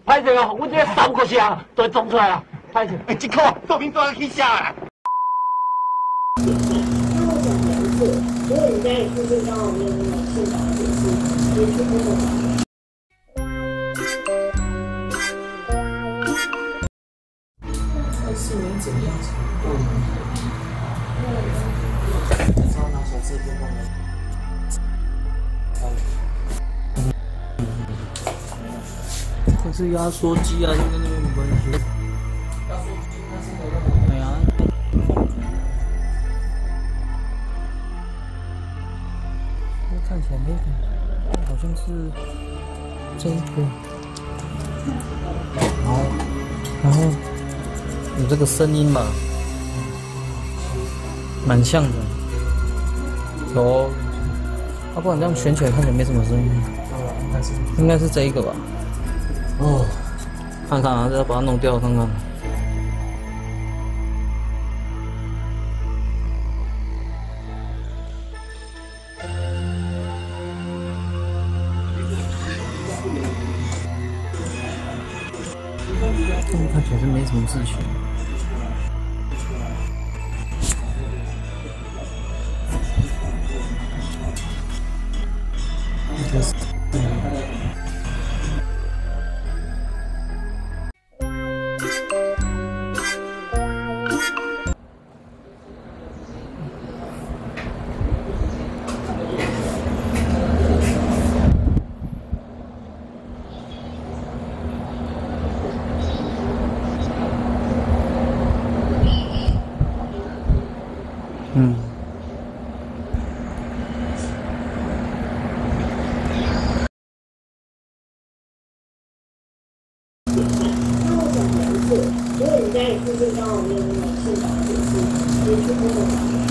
歹势哦，阮这个3个声都装出来了，歹势。这口啊，豆面都要去下啊。那我讲1次，如果你家里附近刚好没有那种现场的点心，可以去摸摸看。 是能怎样才够呢？只要拿小吃便当来。可是压缩机啊，就跟那个没关系。压缩机它是有那种。对啊。看起来那个好像是这个，然后。 有这个声音嘛，蛮像的。有，要不然这样选起来看起来没什么声音。应该是这一个吧。哦，看看啊，再把它弄掉看看。看起来是没什么事情。 那我讲1次，如果你家里附近刚好没有那种现场的点心，可以去摸摸看。